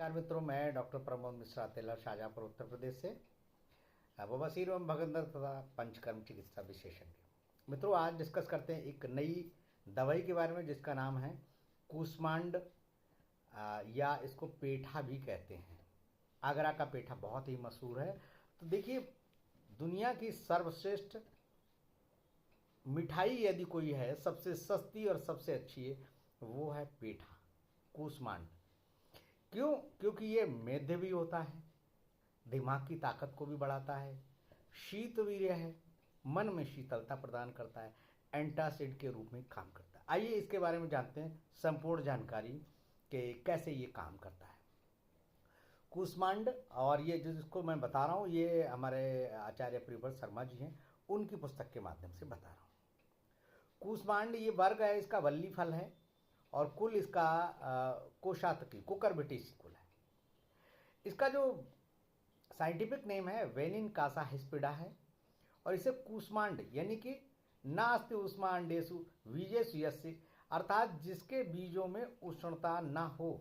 नमस्कार मित्रों, मैं डॉक्टर प्रमोद मिश्रा तेलर, शाहजहाँपुर, उत्तर प्रदेश से बवासीर एवं भगंदर तथा पंचकर्म चिकित्सा विशेषज्ञ। मित्रों, आज डिस्कस करते हैं एक नई दवाई के बारे में जिसका नाम है कूष्मांड, या इसको पेठा भी कहते हैं। आगरा का पेठा बहुत ही मशहूर है। तो देखिए, दुनिया की सर्वश्रेष्ठ मिठाई यदि कोई है, सबसे सस्ती और सबसे अच्छी है, वो है पेठा, कूष्मांड। क्यों? क्योंकि ये मेद्य भी होता है, दिमाग की ताकत को भी बढ़ाता है, शीतवीर्य है, मन में शीतलता प्रदान करता है, एंटासिड के रूप में काम करता है। आइए इसके बारे में जानते हैं संपूर्ण जानकारी कि कैसे ये काम करता है कूष्मांड। और ये जिसको मैं बता रहा हूँ, ये हमारे आचार्य प्रियव्रत शर्मा जी हैं, उनकी पुस्तक के माध्यम से बता रहा हूँ। कूष्मांड ये वर्ग है, इसका वल्ली फल है और कुल इसका कोशातकी कुकुरबिटेसी कुल है। इसका जो साइंटिफिक नेम है वेनिन कासा हिस्पिडा है और इसे कूष्मांड यानी कि नास्ति उष्मांडेसु बीजेसु यस्य, अर्थात जिसके बीजों में उष्णता ना हो,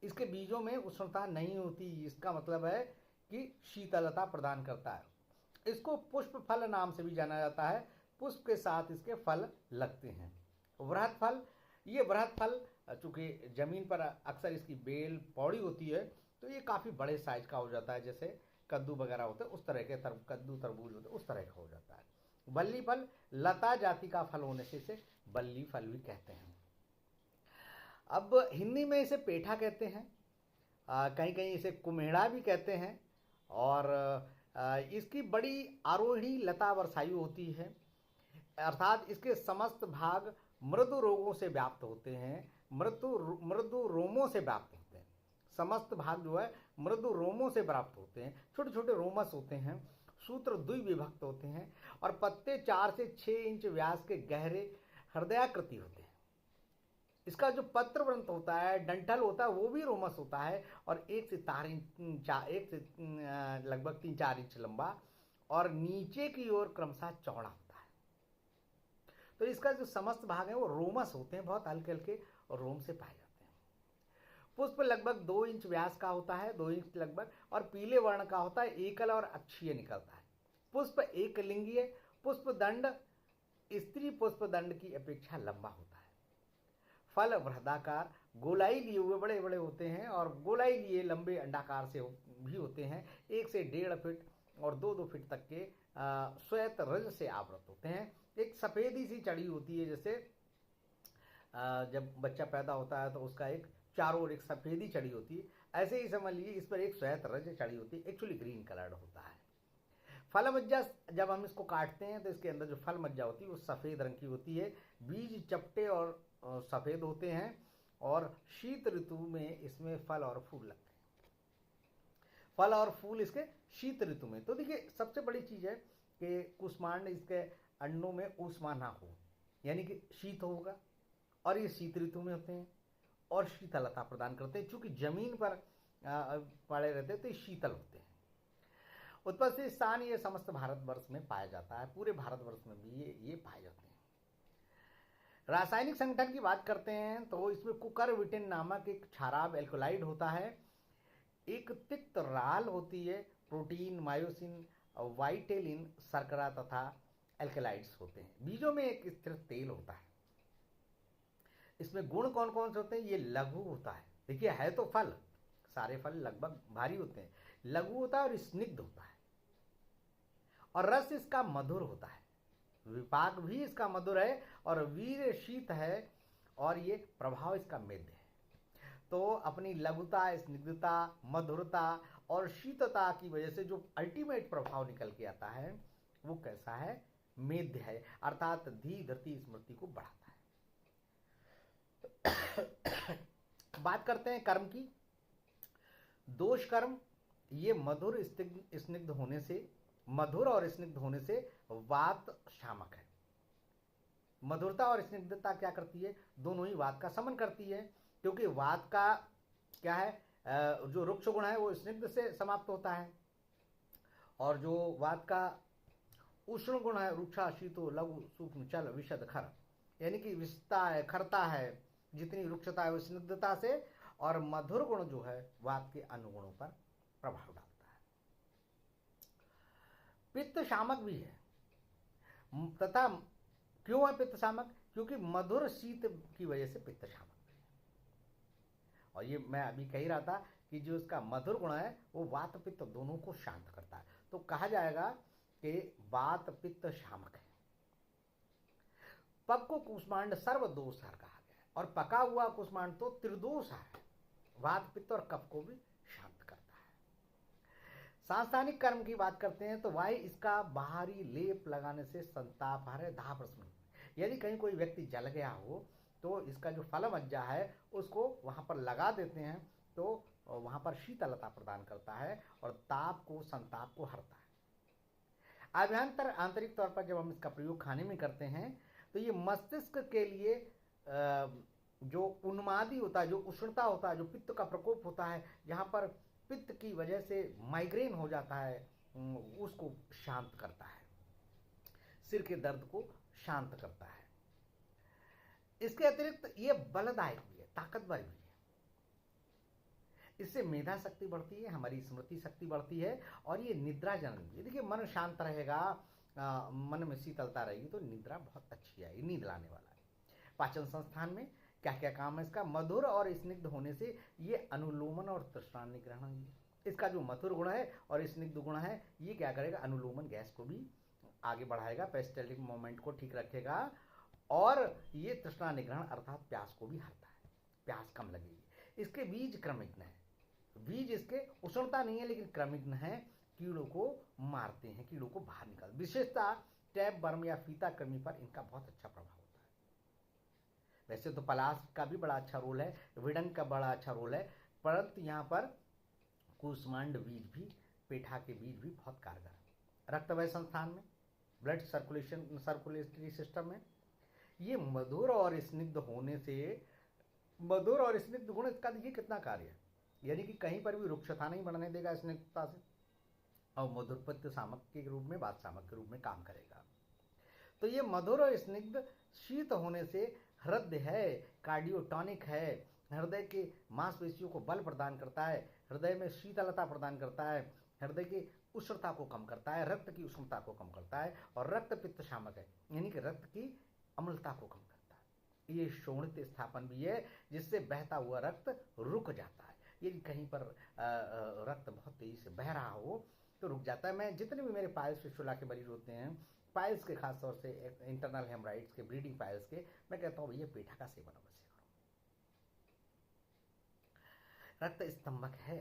इसके बीजों में उष्णता नहीं होती, इसका मतलब है कि शीतलता प्रदान करता है। इसको पुष्प फल नाम से भी जाना जाता है। पुष्प के साथ इसके फल लगते हैं। वृहत फल, ये वृहत फल चूँकि ज़मीन पर अक्सर इसकी बेल पौड़ी होती है, तो ये काफ़ी बड़े साइज का हो जाता है, जैसे कद्दू वगैरह होते हैं उस तरह के, कद्दू तरबूज होते हैं उस तरह का हो जाता है। बल्ली फल, लता जाति का फल होने से इसे बल्ली फल भी कहते हैं। अब हिंदी में इसे पेठा कहते हैं, कहीं कहीं इसे कुम्हेड़ा भी कहते हैं। और इसकी बड़ी आरोही लता वर्षायु होती है, अर्थात इसके समस्त भाग मृदु रोगों से व्याप्त होते हैं, मृदु रोमों से व्याप्त होते हैं। समस्त भाग जो है मृदु रोमों से प्राप्त होते हैं। छोटे छोटे रोमस होते हैं, सूत्र द्विविभक्त होते हैं और पत्ते 4 से 6 इंच व्यास के गहरे हृदयाकृति होते हैं। इसका जो पत्र वृंत होता है, डंठल होता है, वो भी रोमस होता है और 1 से लगभग 3-4 इंच लंबा और नीचे की ओर क्रमशः चौड़ा होता है। तो इसका जो समस्त भाग है वो रोमस होते हैं, बहुत हल्के हल्के और रोम से पाए जाते हैं। पुष्प लगभग 2 इंच व्यास का होता है, 2 इंच लगभग, और पीले वर्ण का होता है, एकल और अक्षीय निकलता है। पुष्प एक लिंगीय, पुष्पदंड स्त्री पुष्पदंड की अपेक्षा लंबा होता है। फल वृहदाकार, गोलाई लिए हुए बड़े बड़े होते हैं और गोलाई लिए लंबे अंडाकार से भी होते हैं। 1 से 1.5 फीट और 2-2 फीट तक के श्वेत रज से आवृत होते हैं। एक सफ़ेदी सी चढ़ी होती है, जैसे जब बच्चा पैदा होता है तो उसका एक चारों ओर एक सफ़ेदी चढ़ी होती है, ऐसे ही समझ लीजिए इस पर एक श्वेत रज चढ़ी होती है, एक्चुअली ग्रीन कलर्ड होता है। फल मज्जा, जब हम इसको काटते हैं तो इसके अंदर जो फल मज्जा होती है वो सफ़ेद रंग की होती है। बीज चपटे और सफ़ेद होते हैं और शीत ऋतु में इसमें फल और फूल लगते हैं। फल और फूल इसके शीत ऋतु में। तो देखिए, सबसे बड़ी चीज़ है कि कूष्मांड इसके अंडों में ऊष्मा ना हो, यानी कि शीत होगा, और ये शीत ऋतु में होते हैं और शीतलता प्रदान करते हैं। चूँकि जमीन पर पड़े रहते हैं तो ये शीतल होते हैं। उत्पत्ति स्थान ये समस्त भारतवर्ष में पाया जाता है, पूरे भारतवर्ष में भी ये पाए जाते हैं। रासायनिक संगठन की बात करते हैं तो इसमें कुकुरबिटेन नामक एक क्षाराब एल्कोलाइड होता है, एक तिक्त राल होती है, प्रोटीन, मायोसिन, वाइटेलिन, शर्करा तथा एल्केलाइड्स होते हैं। बीजों में एक स्थिर तेल होता है। इसमें गुण कौन कौन से होते हैं? ये लघु होता है। देखिए, है तो फल, सारे फल लगभग भारी होते हैं, लघु होता है और स्निग्ध होता है, और रस इसका मधुर होता है, विपाक भी इसका मधुर है और वीर शीत है, और ये प्रभाव इसका मेद है। तो अपनी लघुता, स्निग्धता, मधुरता और शीतता की वजह से जो अल्टीमेट प्रभाव निकल के आता है वो कैसा है? मेद्य है, अर्थात धी धृति स्मृति को बढ़ाता है। बात करते हैं कर्म की। दोष कर्म, ये मधुर स्निग्ध होने से, मधुर और स्निग्ध होने से वात शामक है। मधुरता और स्निग्धता क्या करती है? दोनों ही वात का समन करती है, क्योंकि वात का क्या है, जो रुक्ष गुण है वो स्निग्ध से समाप्त होता है, और जो वात का उष्ण गुण है, रुक्षा, शीतो, लघु, सूक्ष्म, चल, विशद, खर, यानी कि विषता है, खरता है, जितनी रुक्षता है वो स्निग्धता से, और मधुर गुण जो है वात के अनुगुणों पर प्रभाव डालता है। पित्त शामक भी है तथा क्यों है पित्त शामक? क्योंकि मधुर शीत की वजह से पित्त शामक है। और ये मैं अभी कह ही रहा था कि जो इसका मधुर गुण है वो वात पित्त दोनों को शांत करता है। तो कहा जाएगा कि वात पित्त शामक है। पक को कुष्मांड सर्वदोषहर कहा गया है और पका हुआ कुष्मांड तो त्रिदोष है, वात पित्त और कफ को भी शांत करता है। सांस्थानिक कर्म की बात करते हैं तो वायु इसका बाहरी लेप लगाने से संताप हरे दाह प्रश्न। यदि कहीं कोई व्यक्ति जल गया हो तो इसका जो फलमज्जा है उसको वहां पर लगा देते हैं तो वहां पर शीतलता प्रदान करता है और ताप को संताप को हरता है। अभ्यंतर आंतरिक तौर पर जब हम इसका प्रयोग खाने में करते हैं तो ये मस्तिष्क के लिए जो उन्मादी होता है, जो उष्णता होता है, जो पित्त का प्रकोप होता है, जहाँ पर पित्त की वजह से माइग्रेन हो जाता है, उसको शांत करता है, सिर के दर्द को शांत करता है। इसके अतिरिक्त ये बलदायक भी है, ताकतवर भी है। इससे मेधा शक्ति बढ़ती है, हमारी स्मृति शक्ति बढ़ती है और ये निद्रा जनक भी है। देखिए मन शांत रहेगा, मन में शीतलता रहेगी तो निद्रा बहुत अच्छी आएगी, नींद लाने वाला है। पाचन संस्थान में क्या क्या काम है इसका? मधुर और स्निग्ध होने से ये अनुलोमन और तृष्णा निग्रहण है। इसका जो मधुर गुण है और स्निग्ध गुण है ये क्या करेगा? अनुलोमन गैस को भी आगे बढ़ाएगा, पेरिस्टाल्टिक मूवमेंट को ठीक रखेगा और ये तृष्णा निग्रहण अर्थात प्यास को भी हरता है, प्यास कम लगेगी। इसके बीज क्रमिग्न है, बीज इसके उष्णता नहीं है लेकिन क्रमिग्न है, कीड़ों को मारते हैं, कीड़ों को बाहर निकाल। विशेषता टैप बर्म या फीता कृमि पर इनका बहुत अच्छा प्रभाव होता है। वैसे तो पलाश का भी बड़ा अच्छा रोल है, विडंग का बड़ा अच्छा रोल है, परंतु यहाँ पर कूष्मांड बीज भी, पेठा के बीज भी बहुत कारगर है। रक्तवाय संस्थान में, ब्लड सर्कुलेटरी सिस्टम में ये मधुर और स्निग्ध होने से, मधुर और स्निग्ध गुण इसका देखिए कितना कार्य है, यानी कि कहीं पर भी रुक्षता नहीं बढ़ने देगा स्निग्धता से और मधुर पित्त शामक के रूप में, वात शामक के रूप में काम करेगा। तो ये मधुर और स्निग्ध शीत होने से हृदय है, कार्डियोटॉनिक है, हृदय के मांसपेशियों को बल प्रदान करता है, हृदय में शीतलता प्रदान करता है, हृदय की उष्णता को कम करता है, रक्त की उष्णता को कम करता है और रक्त पित्त शामक है, यानी कि रक्त की अम्लता को कम करता है। ये शोणित स्थापन भी है जिससे बहता हुआ रक्त रुक जाता है। यदि कहीं पर रक्त बहुत तेजी से बह रहा हो तो रुक जाता है। मैं जितने भी मेरे पाइल्स फिस्टुला के मरीज होते हैं, पाइल्स के खासतौर से इंटरनल हेमराइड्स के, ब्लीडिंग पाइल्स के, मैं कहता हूँ भैया पेठा का सेवन अवश्य करो, रक्त स्तंभक है।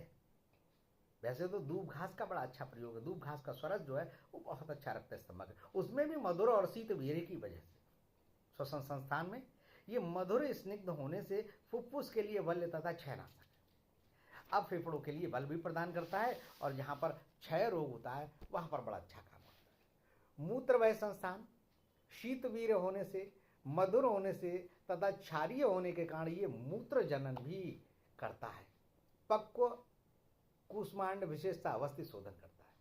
वैसे तो दूब घास का बड़ा अच्छा प्रयोग है, दूब घास का स्वरस जो है वो बहुत अच्छा रक्त स्तंभक है, उसमें भी मधुर और शीत वीर्य की वजह से श्वसन संस्थान में ये मधुर स्निग्ध होने से फुफ्फुस के लिए बल तथा क्षयनाशक है। अब फेफड़ों के लिए बल भी प्रदान करता है और जहाँ पर क्षय रोग होता है वहाँ पर बड़ा अच्छा काम होता है। मूत्रवाय संस्थान शीतवीर्य होने से, मधुर होने से तथा क्षारीय होने के कारण ये मूत्र जनन भी करता है। पक्व कूष्मांड विशेषता अवस्थित शोधन करता है,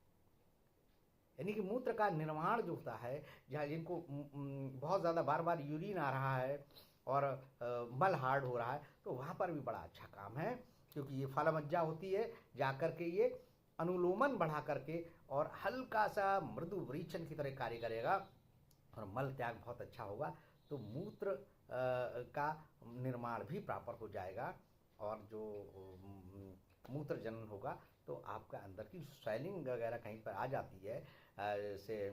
यानी कि मूत्र का निर्माण जो होता है, जहाँ जिनको बहुत ज़्यादा बार बार यूरिन आ रहा है और मल हार्ड हो रहा है तो वहाँ पर भी बड़ा अच्छा काम है, क्योंकि ये फलमज्जा होती है, जाकर के ये अनुलोमन बढ़ा करके और हल्का सा मृदु वरीचन की तरह कार्य करेगा और मल त्याग बहुत अच्छा होगा, तो मूत्र का निर्माण भी प्रॉपर हो जाएगा और जो मूत्र जनन होगा तो आपका अंदर की स्वेलिंग वगैरह कहीं पर आ जाती है, जैसे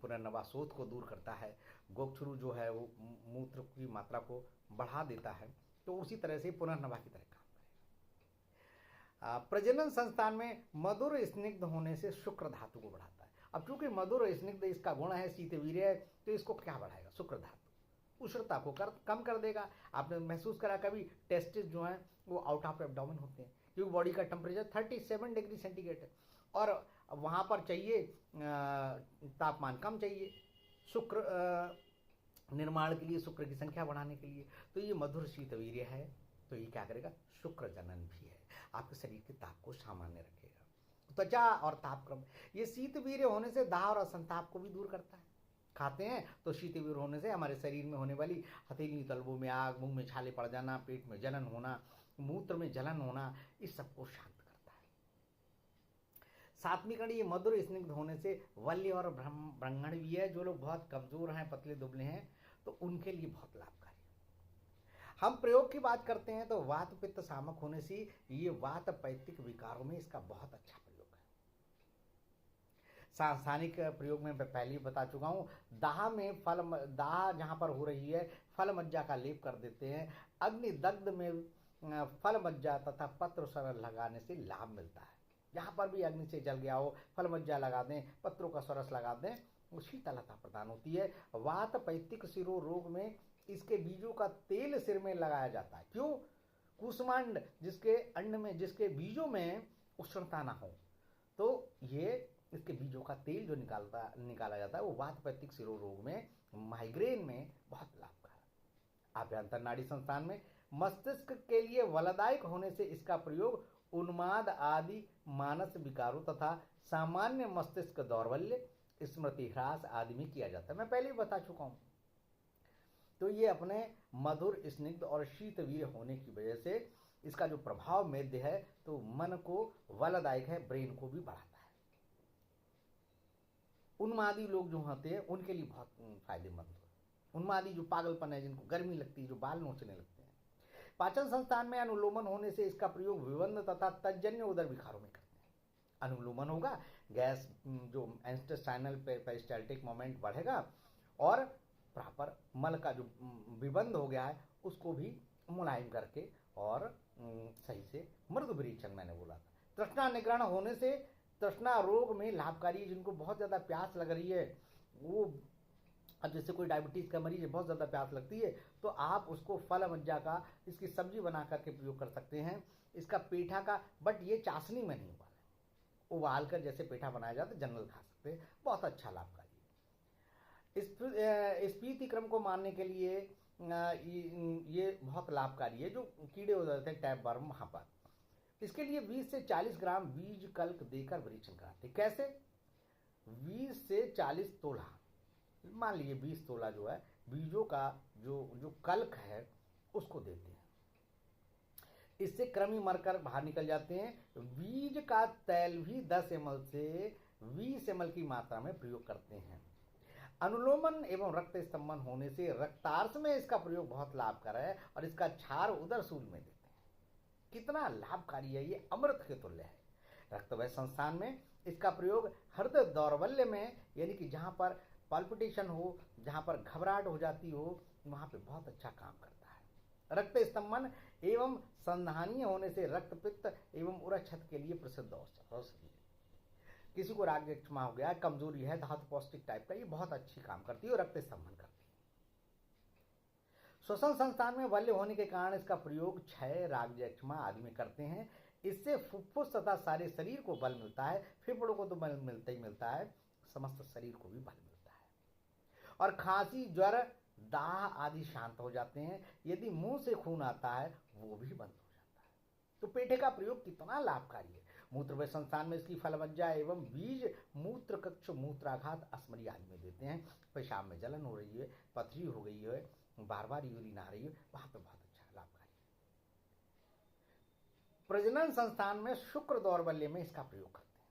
पुनर्नवासोथ को दूर करता है, गोक्षुरु जो है वो मूत्र की मात्रा को बढ़ा देता है, तो उसी तरह से पुनर्नवा की तरह काम करेगा। प्रजनन संस्थान में मधुर स्निग्ध होने से शुक्र धातु को बढ़ाता है। अब चूंकि मधुर स्निग्ध इसका गुण है, शीतवीर्य है, तो इसको क्या बढ़ाएगा? शुक्र धातु उष्णता को कम कर देगा। आपने महसूस करा कभी टेस्टिस जो हैं वो आउट ऑफ एब्डोमेन होते हैं, क्योंकि बॉडी का टेम्परेचर 37 डिग्री सेंटीग्रेड है और वहाँ पर चाहिए तापमान कम चाहिए शुक्र निर्माण के लिए, शुक्र की संख्या बढ़ाने के लिए। तो ये मधुर शीतवीर्य है, तो ये क्या करेगा? शुक्र जनन भी है, आपके शरीर के ताप को सामान्य रखेगा। त्वचा और तापक्रम, ये शीतवीर्य होने से दाह और असंताप को भी दूर करता है। खाते हैं तो शीतवीर्य होने से हमारे शरीर में होने वाली हथेली तलवों में आग, मुंह में छाले पड़ जाना, पेट में जलन होना, मूत्र में जलन होना, इस सबको शांत करता है। सातवीं कड़ी ये मधुर स्निग्ध होने से वल्य और ब्रह्मण भी है, जो लोग बहुत कमजोर हैं, पतले दुबले हैं, तो उनके लिए बहुत लाभकारी। हम प्रयोग की बात करते हैं तो वात पित्त सामक होने से ये वात पैतिक विकारों में इसका बहुत अच्छा प्रयोग है। सांसानिक प्रयोग में मैं पहले ही बता चुका हूं। दाह में दाह जहां पर हो रही है, फल मज्जा का लेप कर देते हैं। अग्नि दग्ध में फल मज्जा तथा पत्र सरल लगाने से लाभ मिलता है। जहां पर भी अग्नि से जल गया हो, फल मज्जा लगा दें, पत्रों का सरस लगा दें, वो शीतलता प्रदान होती है। वात पैतिक सिरो रोग में इसके बीजों का तेल सिर में लगाया जाता है। क्यों? कुष्मांड जिसके अन्न में, जिसके बीजों में उष्णता ना हो, तो ये इसके बीजों का तेल जो निकाला जाता है, वो वात पैतिक सिरो रोग में, माइग्रेन में बहुत लाभकारी। आभ्यंतर नाड़ी संस्थान में मस्तिष्क के लिए वलदायक होने से इसका प्रयोग उन्माद आदि मानस विकारों तथा सामान्य मस्तिष्क दौर्बल्य, स्मृति ह्रास आदि में किया जाता है। मैं पहले ही बता चुका हूं। तो ये अपने मधुर स्निग्ध और शीतवीय होने की वजह से इसका जो प्रभाव मेद्य है, तो मन को वलदायक है, ब्रेन को भी बढ़ाता है। उन्मादी लोग जो होते हैं उनके लिए बहुत फायदेमंद है। उन्मादी जो पागलपन है, जिनको गर्मी लगती है, जो बाल नोचने लगते हैं। पाचन संस्थान में अनुलोमन होने से इसका प्रयोग विबंध तथा तजन्य उदर विकारों में करते हैं। अनुलोमन होगा, गैस जो इंटेस्टाइनल पेरिस्टाल्टिक मोमेंट बढ़ेगा और प्रॉपर मल का जो विबंध हो गया है उसको भी मुलायम करके और सही से मृदु विरेचन, मैंने बोला था। तृष्णा निग्रहण होने से तृष्णा रोग में लाभकारी है। जिनको बहुत ज़्यादा प्यास लग रही है, वो अब जैसे कोई डायबिटीज़ का मरीज है, बहुत ज़्यादा प्यास लगती है, तो आप उसको फल मज्जा का इसकी सब्जी बना करके प्रयोग कर सकते हैं। इसका पेठा का, बट ये चाशनी में नहीं उबालें, उबाल कर जैसे पेठा बनाया जाता है जनरल खा सकते हैं, बहुत अच्छा लाभकारी। स्फीति क्रम को मारने के लिए ये बहुत लाभकारी है। जो कीड़े हो जाते हैं टैप वर्म, वहाँ पर इसके लिए 20 से 40 ग्राम बीज कल्क देकर विरेचन कराते। कैसे? 20 से 40 तोला, मान लीजिए 20 तोला जो है बीजों का जो कल्क है उसको देते हैं। इससे कृमि मरकर बाहर निकल जाते हैं। बीज का तेल भी 10 ml से 20 ml की मात्रा में प्रयोग करते हैं। अनुलोमन एवं रक्त स्तंभन होने से रक्तार्थ में इसका प्रयोग बहुत लाभकारी है और इसका क्षार उदर सूल में देते हैं। कितना लाभकारी है, ये अमृत के तुल्य है। रक्तवय संस्थान में इसका प्रयोग हृदय दौर्बल्य में, यानी कि जहाँ पर पल्पिटेशन हो, जहाँ पर घबराहट हो जाती हो, वहाँ पे बहुत अच्छा काम करता है। रक्त स्तंभन एवं संधानीय होने से रक्त पित्त एवं उरक्षत के लिए प्रसिद्ध औषधि है। किसी को राग यक्ष्मा हो गया, कमजोरी है, धातु पौष्टिक टाइप का, ये बहुत अच्छी काम करती है और रक्त स्तंभन करती है। श्वसन संस्थान में वल्य होने के कारण इसका प्रयोग क्षय, राग यक्ष्मा आदि में करते हैं। इससे फुफ्फुस तथा सारे शरीर को बल मिलता है। फेफड़ों को तो बल मिलता ही मिलता है, समस्त शरीर को भी बल मिलता है। और खांसी, ज्वर, दाह आदि शांत हो जाते हैं। यदि मुंह से खून आता है वो भी बंद हो जाता है। तो पेठे का प्रयोग कितना लाभकारी है। मूत्रवय संस्थान में इसकी फलमज्जा एवं बीज मूत्र कक्ष, मूत्राघात, अस्मरी आदि में देते हैं। पेशाब में जलन हो रही है, पथरी हो गई है, बार बार यूरिन आ रही है, वहां पे बहुत अच्छा लाभकारी है। प्रजनन संस्थान में शुक्र दौर्बल्य में इसका प्रयोग करते हैं।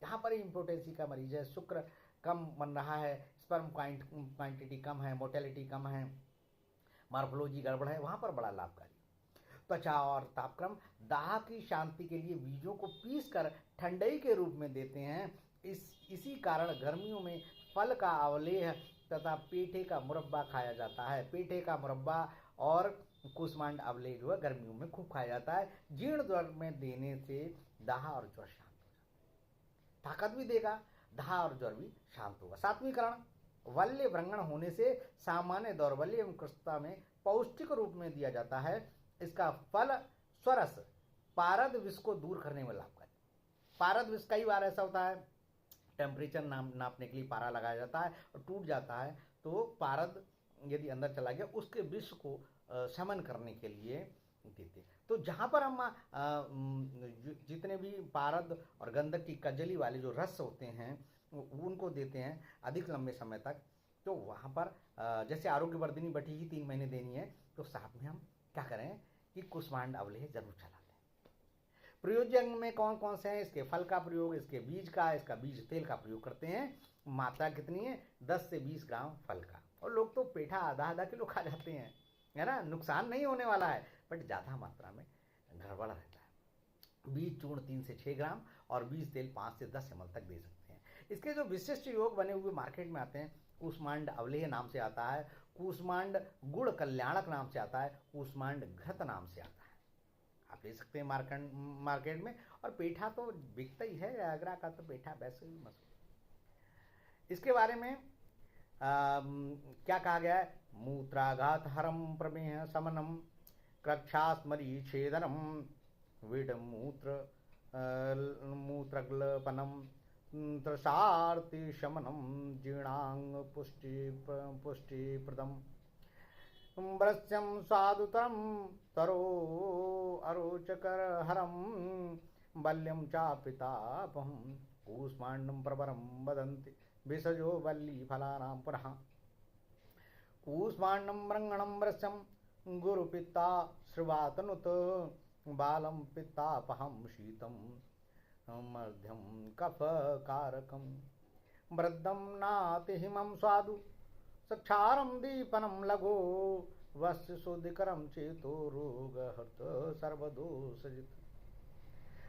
जहां पर इम्पोर्टेंसी का मरीज है, शुक्र कम बन रहा है, स्पर्म क्वांटिटी कम है, मोर्टेलिटी कम है, मार्फोलॉजी गड़बड़ है, वहां पर बड़ा लाभकारी। त्वचा और तापक्रम, दाह की शांति के लिए बीजों को पीसकर ठंडई के रूप में देते हैं। इसी कारण गर्मियों में फल का अवलेह तथा पेठे का मुरब्बा खाया जाता है। पेठे का मुरब्बा और कुष्मांड अवलेह जो है गर्मियों में खूब खाया जाता है। जीर्ण ज्वर में देने से दाह और ज्वर शांत हो जाता है, ताकत भी देगा, दाह और ज्वर भी शांत होगा। सातवीं करण, वल्य व्रंगण होने से सामान्य दौर्बल्य एवं कृष्णता में पौष्टिक रूप में दिया जाता है। इसका फल स्वरस पारद विष को दूर करने में लाभकारी। पारद विष कई बार ऐसा होता है, टेम्परेचर नापने के लिए पारा लगाया जाता है और टूट जाता है, तो पारद यदि अंदर चला गया उसके विष को शमन करने के लिए देते। तो जहाँ पर हम जितने भी पारद और गंधक की कजली वाले जो रस होते हैं उनको देते हैं अधिक लंबे समय तक, तो वहाँ पर जैसे आरोग्यवर्धिनी बटी ही 3 महीने देनी है, तो साथ में हम क्या करें कि कुष्मांड अवलेह जरूर चला लें। प्रयोजन में कौन कौन से हैं? इसके फल का प्रयोग, इसके बीज का, इसका बीज तेल का प्रयोग करते हैं। मात्रा कितनी है? 10 से 20 ग्राम फल का। और लोग तो पेठा आधा आधा किलो खा जाते हैं, है ना। नुकसान नहीं होने वाला है, बट ज़्यादा मात्रा में गड़बड़ रहता है। बीज चूर्ण 3 से 6 ग्राम और बीज तेल 5 से 10 ml तक दे सकते हैं। इसके जो विशिष्ट योग बने हुए मार्केट में आते हैं, कूष्मांड अवलेह नाम से आता है, कूष्मांड गुड़ कल्याणक नाम से आता है, कूष्मांड घृत नाम से आता है। आप ले सकते हैं मार्केट में। और पेठा तो बिकता ही है, आगरा का तो पेठा वैसे भी मशहूर। इसके बारे में क्या कहा गया है? मूत्राघात हरम प्रमेह समनम क्रक्षास्मरी छेदनम विड मूत्रग्लपनम त्रसार्ति शमनम जीर्णांग पुष्टिप्रदम वृश्यम स्वादुतरम तरो अरोचकर हरम बल्यम चापितापहम कूष्मांडम प्रवरम वदन्ति विसजो वल्ली फलानां पुनः कूष्मांडम रंगणम वृश्यम गुरुपिता श्रवातनुत बालम पित्तापहम शीतम मध्यम कफ कारकम वृद्धम नातिहिमं स्वादु सक्षारम दीपनम लगो वस्य शुद्धिकरम चेतो रोग हर्त सर्वदोषजित।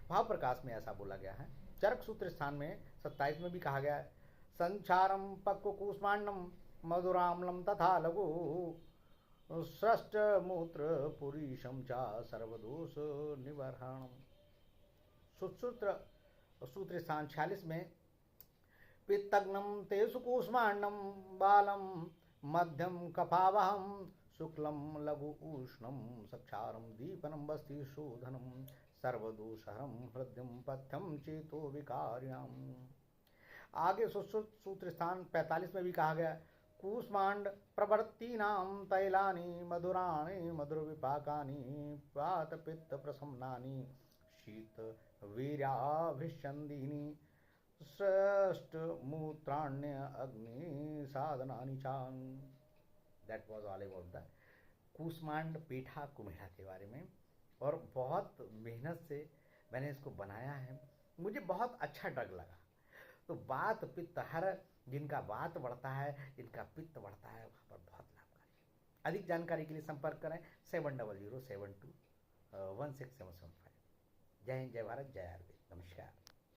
भाव प्रकाश में ऐसा बोला गया है। चरक सूत्र स्थान में 27 में भी कहा गया है, संचारम पक्व कूष्मांडम मधुराम्लम तथा लघु सृष्ट मूत्र पुरीशम चा सर्वदोष निवारणम। सूत्र स्थान 46 में पित्तग्नम तेसु कूष्मांडम बालम मध्यम कफावहम शुक्लम लघु उष्णम सक्षारम दीपनम बस्ति शोधनम सर्वदोषहरम हृदयम पथ्यम चेतो विकार्यम। आगे सूत्र स्थान 45 में भी कहा गया, कूष्मांड प्रवर्तीनां तैलानि मधुराणि मधुर विपाकानि पात पित्त प्रसन्नानि शीत वीर्याभिषंदिनी श्रेष्ठ मूत्राण्य अग्नि साधनानि चान। That was all about the कूष्मांड पेठा कुम्हेड़ा के बारे में। और बहुत मेहनत से मैंने इसको बनाया है, मुझे बहुत अच्छा ड्रग लगा। तो वात पित्त हर, जिनका वात बढ़ता है, जिनका पित्त बढ़ता है, वहाँ पर बहुत लाभकारी है। अधिक जानकारी के लिए संपर्क करें 7007216775। जय हिंद, जय भारत, जय आयुर्वेद। नमस्कार।